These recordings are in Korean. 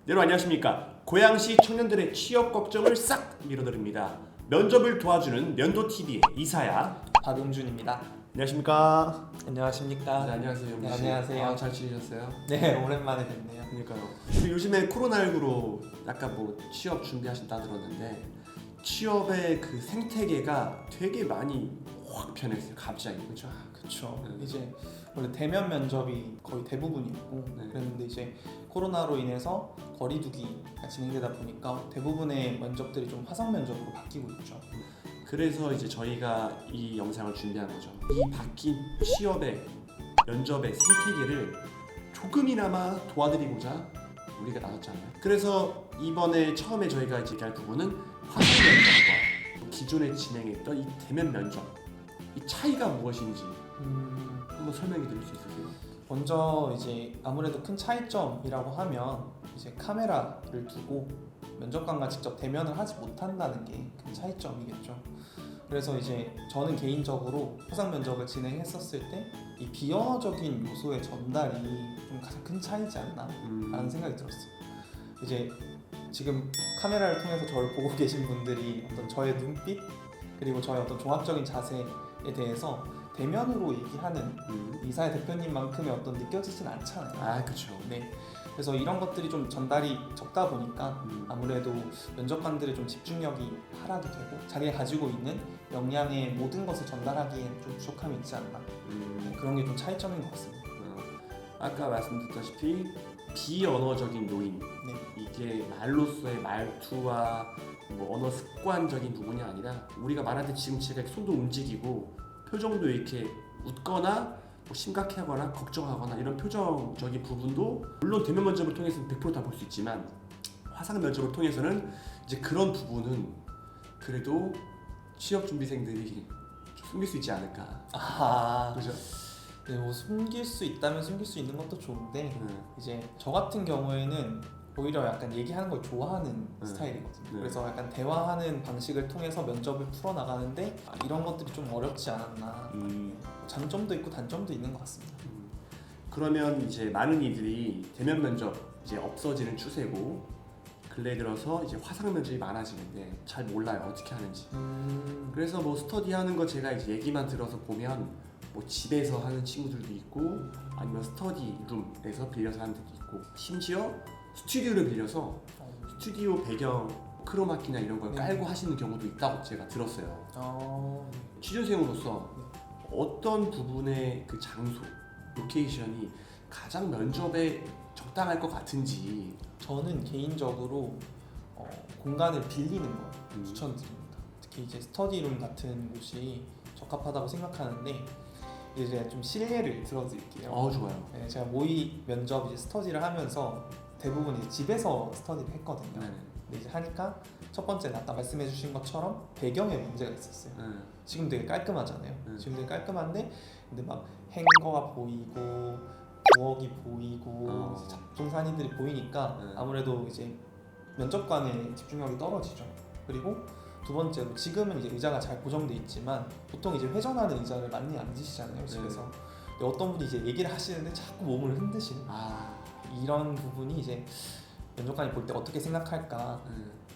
여러분 안녕하십니까. 고양시 청년들의 취업 걱정을 싹 밀어드립니다. 면접을 도와주는 면도TV의 이사야. 박용준입니다. 안녕하십니까. 안녕하십니까. 네, 안녕하세요. 네, 안녕하세요. 잘 지내셨어요? 네, 오랜만에 뵙네요. 그러니까요. 그리고 요즘에 코로나19로 약간 뭐 취업 준비하신다 들었는데 취업의 그 생태계가 되게 많이 확 변했어요. 갑자기. 그렇죠? 그렇죠. 이제 원래 대면 면접이 거의 대부분이었고 네. 그랬는데 이제 코로나로 인해서 거리두기가 진행되다 보니까 대부분의 면접들이 좀 화상 면접으로 바뀌고 있죠. 그래서 이제 저희가 이 영상을 준비한 거죠. 이 바뀐 취업의 면접의 생태계를 조금이나마 도와드리고자 우리가 나눴잖아요. 그래서 이번에 처음에 저희가 이제 얘기할 부분은 화상 면접과 기존에 진행했던 이 대면 면접 이 차이가 무엇인지 한번 설명해 드릴 수 있으세요? 먼저 이제 아무래도 큰 차이점이라고 하면 이제 카메라를 두고 면접관과 직접 대면을 하지 못한다는 게 큰 차이점이겠죠. 그래서 이제 저는 개인적으로 화상 면접을 진행했었을 때 이 비언어적인 요소의 전달이 좀 가장 큰 차이지 않나 라는 생각이 들었어요. 이제 지금 카메라를 통해서 저를 보고 계신 분들이 어떤 저의 눈빛 그리고 저의 어떤 종합적인 자세에 대해서 대면으로 얘기하는 이사의 대표님만큼의 어떤 느껴지진 않잖아요. 아, 그렇죠. 네. 그래서 이런 것들이 좀 전달이 적다 보니까 아무래도 면접관들의 좀 집중력이 하락이 되고 자기가 가지고 있는 역량의 모든 것을 전달하기엔 좀 부족함이 있지 않나. 네, 그런 게 좀 차이점인 것 같습니다. 아까 말씀드렸다시피 비언어적인 요인 네. 이게 말로서의 말투와 뭐 언어 습관적인 부분이 아니라 우리가 말할 때 지금 제가 손도 움직이고 표정도 이렇게 웃거나 뭐 심각해하거나 걱정하거나 이런 표정적인 부분도 물론 대면 면접을 통해서는 100% 다 볼 수 있지만 화상 면접을 통해서는 이제 그런 부분은 그래도 취업 준비생들이 좀 숨길 수 있지 않을까. 아, 그죠? 네, 뭐 숨길 수 있다면 숨길 수 있는 것도 좋은데 이제 저 같은 경우에는 오히려 약간 얘기하는 걸 좋아하는 스타일이거든요. 네. 그래서 약간 대화하는 방식을 통해서 면접을 풀어나가는데 이런 것들이 좀 어렵지 않았나. 장점도 있고 단점도 있는 것 같습니다. 그러면 이제 많은 이들이 대면 면접 이제 없어지는 추세고 근래 들어서 이제 화상 면접이 많아지는데 잘 몰라요 어떻게 하는지. 그래서 뭐 스터디하는 거 제가 이제 얘기만 들어서 보면 뭐 집에서 하는 친구들도 있고 아니면 스터디룸에서 빌려서 하는 데도 있고 심지어 스튜디오를 빌려서 스튜디오 배경 크로마키나 이런 걸 깔고 하시는 경우도 있다고 제가 들었어요. 취준생으로서 어떤 부분의 그 장소, 로케이션이 가장 면접에 적당할 것 같은지. 저는 개인적으로 공간을 빌리는 걸 추천드립니다. 특히 이제 스터디룸 같은 곳이 적합하다고 생각하는데 이제 좀 실례를 들어드릴게요. 좋아요. 네, 제가 모의 면접 이제 스터디를 하면서 대부분 이제 집에서 스터디를 했거든요. 네. 근데 이제 하니까 첫 번째는 아까 말씀해주신 것처럼 배경에 문제가 있었어요. 지금 되게 깔끔하잖아요. 지금 되게 깔끔한데 근데 막 행거가 보이고 부엌이 보이고 이제 잡동사니들이 보이니까 아무래도 이제 면접관의 집중력이 떨어지죠. 그리고 두 번째로 지금은 이제 의자가 잘 고정돼 있지만 보통 이제 회전하는 의자를 많이 앉으시잖아요 집에서. 근데 어떤 분이 이제 얘기를 하시는데 자꾸 몸을 흔드시는 이런 부분이 이제 면접관이 볼 때 어떻게 생각할까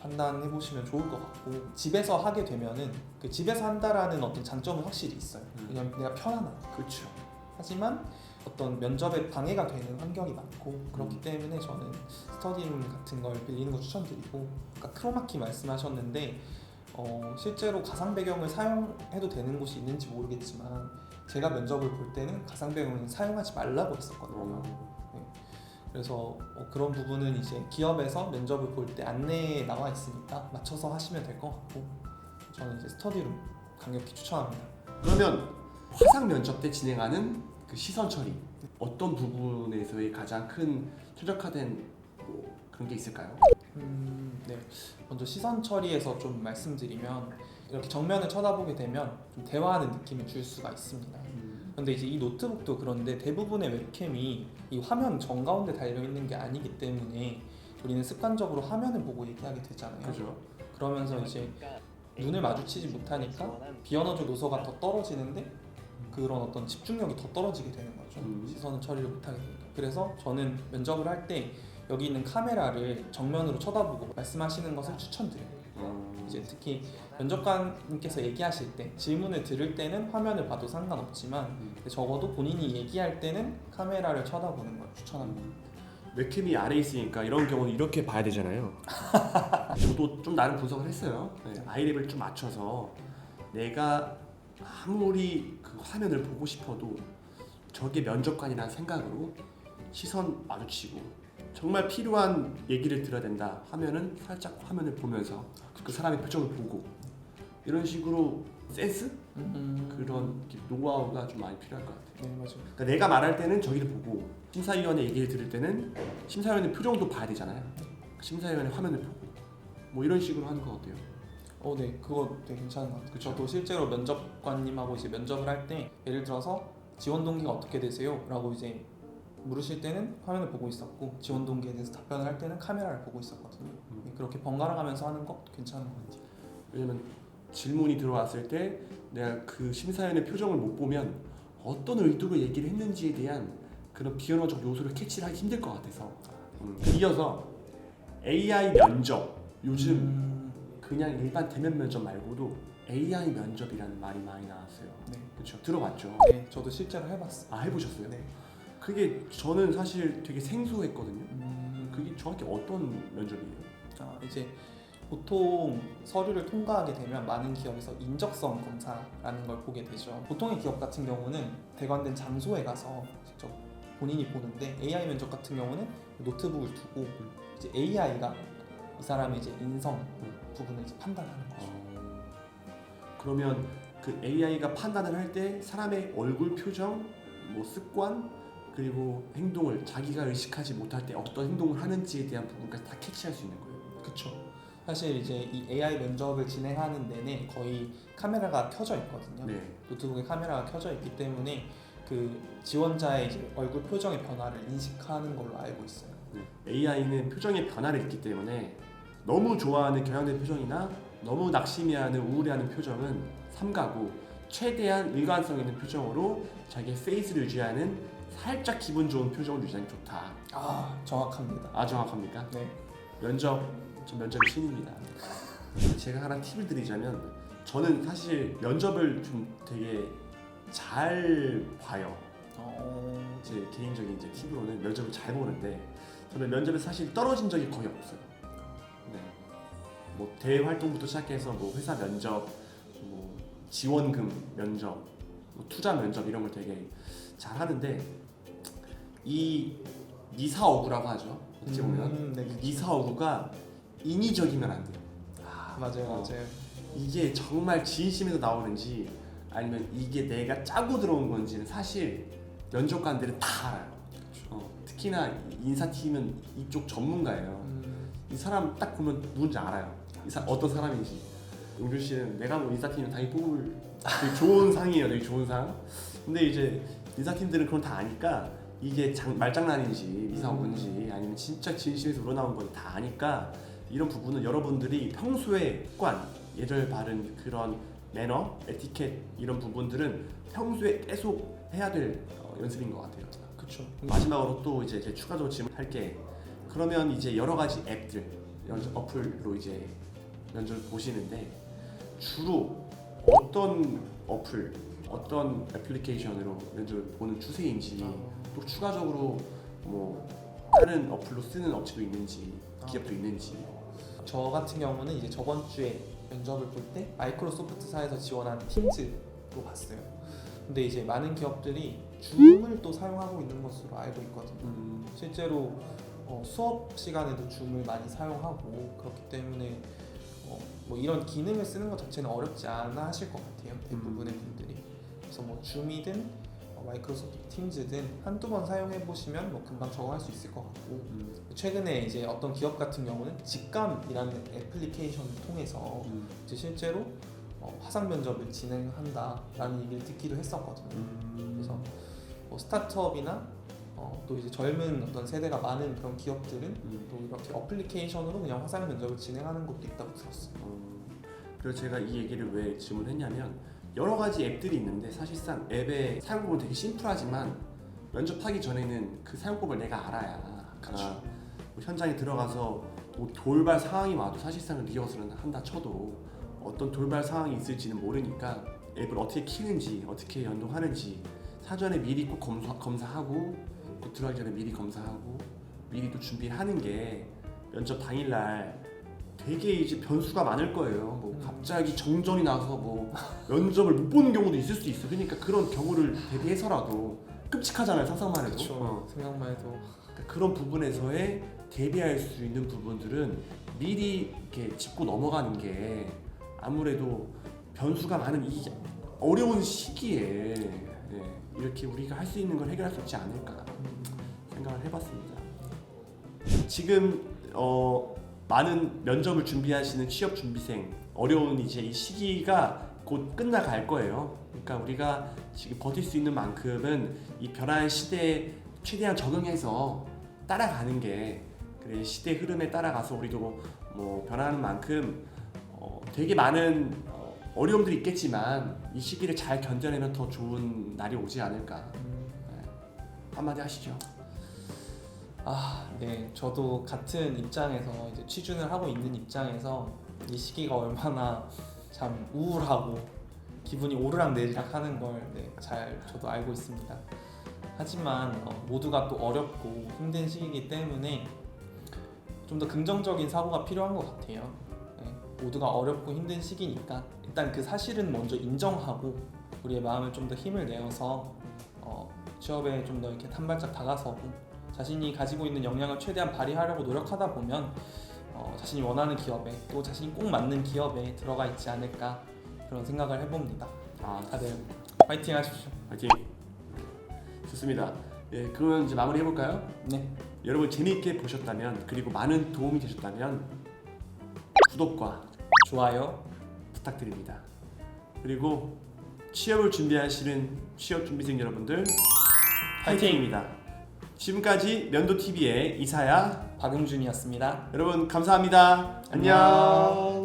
판단해 보시면 좋을 것 같고 집에서 하게 되면은 그 집에서 한다라는 어떤 장점은 확실히 있어요. 왜냐면 내가 편안하니까. 그렇죠. 하지만 어떤 면접에 방해가 되는 환경이 많고 그렇기 때문에 저는 스터디룸 같은 걸 빌리는 거 추천드리고 아까 크로마키 말씀하셨는데 실제로 가상 배경을 사용해도 되는 곳이 있는지 모르겠지만 제가 면접을 볼 때는 가상 배경을 사용하지 말라고 했었거든요. 그래서 그런 부분은 이제 기업에서 면접을 볼 때 안내에 나와 있으니까 맞춰서 하시면 될 것 같고 저는 이제 스터디룸 강력히 추천합니다. 그러면 화상 면접 때 진행하는 그 시선 처리 어떤 부분에서의 가장 큰 최적화된 뭐 그런 게 있을까요? 네. 먼저 시선 처리에서 좀 말씀드리면 이렇게 정면을 쳐다보게 되면 좀 대화하는 느낌을 줄 수가 있습니다. 근데 이제 이 노트북도 그런데 대부분의 웹캠이 이 화면 정가운데 달려 있는 게 아니기 때문에 우리는 습관적으로 화면을 보고 얘기하게 되잖아요. 그죠. 그러면서 이제 눈을 마주치지 못하니까 비언어적 요소가 더 떨어지는데 그런 어떤 집중력이 더 떨어지게 되는 거죠. 시선을 처리를 못하게 되니까. 그래서 저는 면접을 할 때 여기 있는 카메라를 정면으로 쳐다보고 말씀하시는 것을 추천드려요. 이제 특히 면접관님께서 얘기하실 때 질문을 들을 때는 화면을 봐도 상관없지만 적어도 본인이 얘기할 때는 카메라를 쳐다보는 걸 추천합니다. 웹캠이 아래 있으니까 이런 경우는 이렇게 봐야 되잖아요. 저도 좀 나름 분석을 했어요. 아이랩을 좀 맞춰서 내가 아무리 그 화면을 보고 싶어도 저게 면접관이라는 생각으로 시선 마주치고 정말 필요한 얘기를 들어야 된다 하면은 살짝 화면을 보면서 그 사람의 표정을 보고 이런 식으로 센스? 그런 노하우가 좀 많이 필요할 것 같아요. 네, 맞아요. 그러니까 내가 말할 때는 저기를 보고 심사위원의 얘기를 들을 때는 심사위원의 표정도 봐야 되잖아요. 심사위원의 화면을 보고 뭐 이런 식으로 하는 거 어때요? 네, 그거 되게 괜찮은 것 같아요. 그쵸? 저도 실제로 면접관님하고 이제 면접을 할 때 예를 들어서 지원 동기가 어떻게 되세요? 라고 이제 물으실 때는 화면을 보고 있었고 지원 동기에 대해서 답변을 할 때는 카메라를 보고 있었거든요. 그렇게 번갈아가면서 하는 거 괜찮은 것 같아요. 왜냐면 질문이 들어왔을 때 내가 그 심사위원의 표정을 못 보면 어떤 의도로 얘기를 했는지에 대한 그런 비언어적 요소를 캐치를 하기 힘들 것 같아서 이어서 AI 면접 요즘 그냥 일반 대면 면접 말고도 AI 면접이라는 말이 많이 나왔어요. 네. 그렇죠? 들어봤죠? 네, 저도 실제로 해봤어요. 아, 해보셨어요? 네. 그게 저는 사실 되게 생소했거든요. 그게 정확히 어떤 면접이에요? 이제 보통 서류를 통과하게 되면 많은 기업에서 인적성 검사라는 걸 보게 되죠. 보통의 기업 같은 경우는 대관된 장소에 가서 직접 본인이 보는데 AI 면접 같은 경우는 노트북을 두고 이제 AI가 이 사람의 이제 인성 부분을 이제 판단하는 거죠. 그러면 그 AI가 판단을 할 때 사람의 얼굴 표정, 뭐 습관 그리고 행동을 자기가 의식하지 못할 때 어떤 행동을 하는지에 대한 부분까지 다 캐치할 수 있는 거예요. 그렇죠. 사실 이제 이 AI 면접을 진행하는 내내 거의 카메라가 켜져 있거든요. 네. 노트북에 카메라가 켜져 있기 때문에 그 지원자의 이제 얼굴 표정의 변화를 인식하는 걸로 알고 있어요. AI는 표정의 변화를 읽기 때문에 너무 좋아하는 경향된 표정이나 너무 낙심해하는 우울해하는 표정은 삼가고 최대한 일관성 있는 표정으로 자기의 페이스를 유지하는 살짝 기분 좋은 표정을 유지하는 게 좋다. 정확합니다. 정확합니까? 네. 전 면접의 신입니다. 제가 하나 팁을 드리자면 저는 사실 면접을 좀 되게 잘 봐요. 제 개인적인 이제 팁으로는 면접을 잘 보는데 저는 면접에 사실 떨어진 적이 거의 없어요. 네. 뭐 대외 활동부터 시작해서 뭐 회사 면접, 뭐 지원금 면접, 뭐 투자 면접 이런 걸 되게 잘 하는데 이 니사어구라고 하죠. 어떻게 보면 네, 니사어구가 인위적이면 안 돼요. 맞아요. 이게 정말 진심에서 나오는지 아니면 이게 내가 짜고 들어온 건지는 사실 면접관들은 다 알아요. 특히나 인사팀은 이쪽 전문가예요. 이 사람 딱 보면 누군지 알아요. 어떤 사람인지. 용준 씨는 내가 뭐 인사팀이면 당연히 뽑을 되게 좋은 상이에요. 되게 좋은 상. 근데 이제 인사팀들은 그건 다 아니까 이게 말장난인지 이사오인지 아니면 진짜 진심에서 우러나온 건지 다 아니까 이런 부분은 여러분들이 평소에 습관, 예절 바른 그런 매너, 에티켓 이런 부분들은 평소에 계속 해야 될 연습인 것 같아요. 그렇죠. 마지막으로 또 이제 추가적으로 질문할게. 그러면 이제 여러 가지 앱들, 어플로 이제 면접을 보시는데 주로 어떤 어플, 어떤 애플리케이션으로 면접을 보는 추세인지 또 추가적으로 뭐 다른 어플로 쓰는 업체도 있는지 기업도 있는지. 저 같은 경우는 이제 저번 주에 면접을 볼 때 마이크로소프트사에서 지원한 팀즈로 봤어요. 근데 이제 많은 기업들이 줌을 또 사용하고 있는 것으로 알고 있거든요. 실제로 수업 시간에도 줌을 많이 사용하고 그렇기 때문에 뭐 이런 기능을 쓰는 것 자체는 어렵지 않아 하실 것 같아요. 대부분의 분들이. 그래서 뭐 줌이든 마이크로소프트 팀즈든 한두 번 사용해 보시면 뭐 금방 적응할 수 있을 것 같고 최근에 이제 어떤 기업 같은 경우는 직감이라는 애플리케이션을 통해서 이제 실제로 화상 면접을 진행한다라는 얘기를 듣기도 했었거든요. 그래서 뭐 스타트업이나 또 이제 젊은 어떤 세대가 많은 그런 기업들은 또 이렇게 어플리케이션으로 그냥 화상 면접을 진행하는 것도 있다고 들었어요. 그래서 제가 이 얘기를 왜 질문했냐면 여러 가지 앱들이 있는데 사실상 앱의 사용법은 되게 심플하지만 면접하기 전에는 그 사용법을 내가 알아야 뭐 현장에 들어가서 뭐 돌발 상황이 와도 사실상 리허설은 한다 쳐도 어떤 돌발 상황이 있을지는 모르니까 앱을 어떻게 키는지 어떻게 연동하는지 사전에 미리 꼭 검사하고 꼭 들어가기 전에 미리 검사하고 미리 또 준비를 하는 게 면접 당일날 되게 이제 변수가 많을 거예요. 뭐 갑자기 정전이 나서 뭐 면접을 못 보는 경우도 있을 수 있어. 그러니까 그런 경우를 대비해서라도 끔찍하잖아요. 상상만 해도. 그렇죠. 생각만 해도. 그러니까 그런 부분에서의 대비할 수 있는 부분들은 미리 이렇게 짚고 넘어가는 게 아무래도 변수가 많은 이 어려운 시기에 이렇게 우리가 할 수 있는 걸 해결할 수 있지 않을까 생각을 해봤습니다. 지금 많은 면접을 준비하시는 취업 준비생 어려운 이제 이 시기가 곧 끝나갈 거예요. 그러니까 우리가 지금 버틸 수 있는 만큼은 이 변화한 시대에 최대한 적응해서 따라가는 게 그래 시대 흐름에 따라가서 우리도 뭐 변하는 만큼 되게 많은 어려움들이 있겠지만 이 시기를 잘 견뎌내면 더 좋은 날이 오지 않을까. 한마디 하시죠. 네. 저도 같은 입장에서 이제 취준을 하고 있는 입장에서 이 시기가 얼마나 참 우울하고 기분이 오르락내리락하는 걸 잘 저도 알고 있습니다. 하지만 모두가 또 어렵고 힘든 시기이기 때문에 좀 더 긍정적인 사고가 필요한 것 같아요. 모두가 어렵고 힘든 시기니까 일단 그 사실은 먼저 인정하고 우리의 마음을 좀 더 힘을 내어서 취업에 좀 더 이렇게 한 발짝 다가서고 자신이 가지고 있는 역량을 최대한 발휘하려고 노력하다 보면 자신이 원하는 기업에 또 자신이 꼭 맞는 기업에 들어가 있지 않을까 그런 생각을 해봅니다. 다들 파이팅 하십시오. 파이팅. 좋습니다. 예, 그러면 이제 마무리 해볼까요? 네. 여러분 재미있게 보셨다면 그리고 많은 도움이 되셨다면 구독과 좋아요 부탁드립니다. 그리고 취업을 준비하시는 취업 준비생 여러분들 파이팅입니다. 지금까지 면도TV의 이사야 박용준이었습니다. 여러분 감사합니다. 안녕.